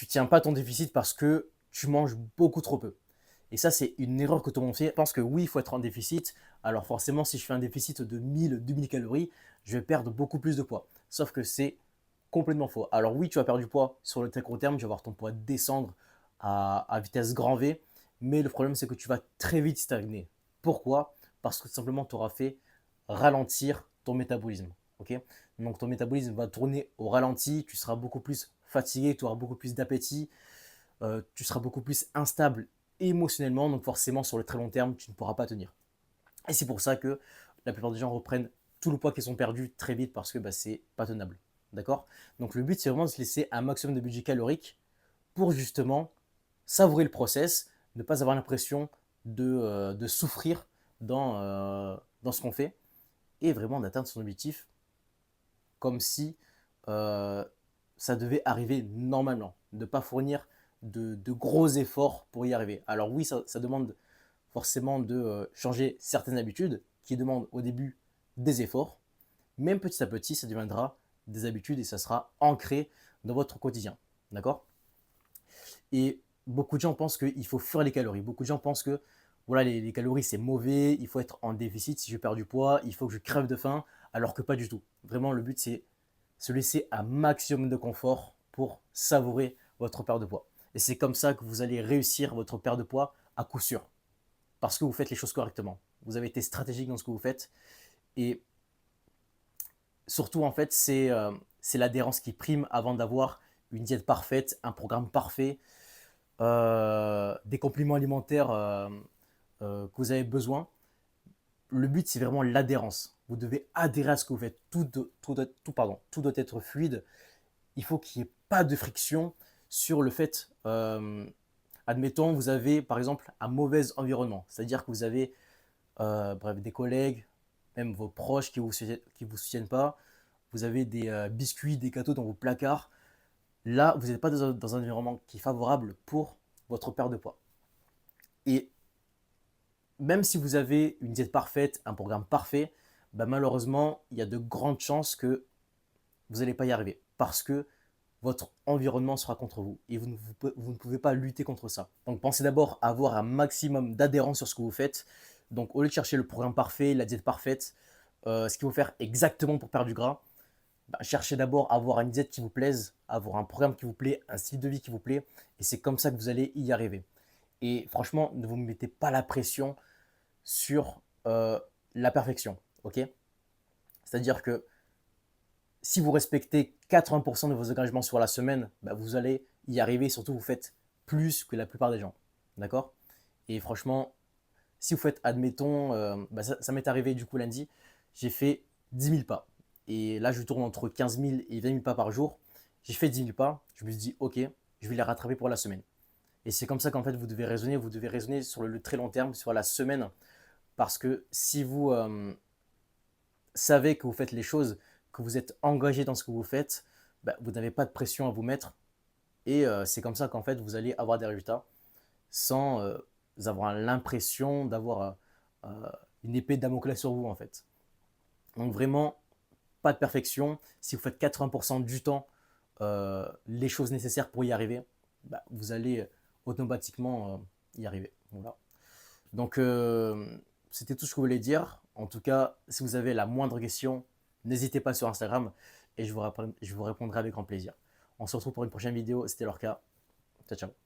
tu tiens pas ton déficit parce que tu manges beaucoup trop peu. Et ça, c'est une erreur que tout le monde fait. Je pense que oui, il faut être en déficit. Alors forcément, si je fais un déficit de 1000, 2000 calories, je vais perdre beaucoup plus de poids. Sauf que c'est complètement faux. Alors oui, tu vas perdre du poids sur le très court terme, tu vas voir ton poids descendre à vitesse grand V, mais le problème c'est que tu vas très vite stagner. Pourquoi? Parce que tout simplement tu auras fait ralentir ton métabolisme. Ok. Donc ton métabolisme va tourner au ralenti, tu seras beaucoup plus fatigué, tu auras beaucoup plus d'appétit, tu seras beaucoup plus instable émotionnellement, donc forcément sur le très long terme, tu ne pourras pas tenir. Et c'est pour ça que la plupart des gens reprennent tout le poids qu'ils ont perdu très vite parce que c'est pas tenable. D'accord. Donc le but, c'est vraiment de se laisser un maximum de budget calorique pour justement savourer le process, ne pas avoir l'impression de souffrir dans ce qu'on fait et vraiment d'atteindre son objectif comme si euh, ça devait arriver normalement, de ne pas fournir de gros efforts pour y arriver. Alors oui, ça demande forcément de changer certaines habitudes qui demandent au début des efforts, même petit à petit, ça deviendra des habitudes et ça sera ancré dans votre quotidien. D'accord. Et beaucoup de gens pensent qu'il faut fuir les calories. Beaucoup de gens pensent que voilà, les calories, c'est mauvais, il faut être en déficit si je perds du poids, il faut que je crève de faim, alors que pas du tout. Vraiment, le but, c'est se laisser un maximum de confort pour savourer votre perte de poids. Et c'est comme ça que vous allez réussir votre perte de poids à coup sûr, parce que vous faites les choses correctement. Vous avez été stratégique dans ce que vous faites. Et surtout, en fait, c'est l'adhérence qui prime avant d'avoir une diète parfaite, un programme parfait, des compléments alimentaires que vous avez besoin. Le but, c'est vraiment l'adhérence. Vous devez adhérer à ce que vous faites. Tout doit être fluide. Il faut qu'il n'y ait pas de friction sur le fait, admettons, vous avez par exemple un mauvais environnement. C'est-à-dire que vous avez bref, des collègues, même vos proches qui vous soutiennent pas. Vous avez des biscuits, des gâteaux dans vos placards. Là, vous n'êtes pas dans un environnement qui est favorable pour votre perte de poids. Et même si vous avez une diète parfaite, un programme parfait, malheureusement, il y a de grandes chances que vous n'allez pas y arriver parce que votre environnement sera contre vous et vous ne pouvez pas lutter contre ça. Donc pensez d'abord à avoir un maximum d'adhérence sur ce que vous faites. Donc au lieu de chercher le programme parfait, la diète parfaite, ce qu'il faut faire exactement pour perdre du gras, cherchez d'abord à avoir une diète qui vous plaise, avoir un programme qui vous plaît, un style de vie qui vous plaît, et c'est comme ça que vous allez y arriver. Et franchement, ne vous mettez pas la pression sur la perfection, ok. C'est-à-dire que si vous respectez 80% de vos engagements sur la semaine, vous allez y arriver. Surtout, vous faites plus que la plupart des gens, d'accord. Et franchement, si vous faites, admettons, ça m'est arrivé du coup lundi, j'ai fait 10 000 pas. Et là, je tourne entre 15 000 et 20 000 pas par jour. J'ai fait 10 000 pas, je me suis dit, ok, je vais les rattraper pour la semaine. Et c'est comme ça qu'en fait, vous devez raisonner sur le très long terme, sur la semaine. Parce que si vous savez que vous faites les choses, que vous êtes engagé dans ce que vous faites, vous n'avez pas de pression à vous mettre. Et c'est comme ça qu'en fait, vous allez avoir des résultats sans avoir l'impression d'avoir une épée de Damoclès sur vous en fait. Donc vraiment, pas de perfection. Si vous faites 80% du temps les choses nécessaires pour y arriver, vous allez automatiquement y arriver. Voilà. Donc c'était tout ce que je voulais dire. En tout cas, si vous avez la moindre question, n'hésitez pas sur Instagram et je vous répondrai avec grand plaisir. On se retrouve pour une prochaine vidéo. C'était leur cas. Ciao, ciao.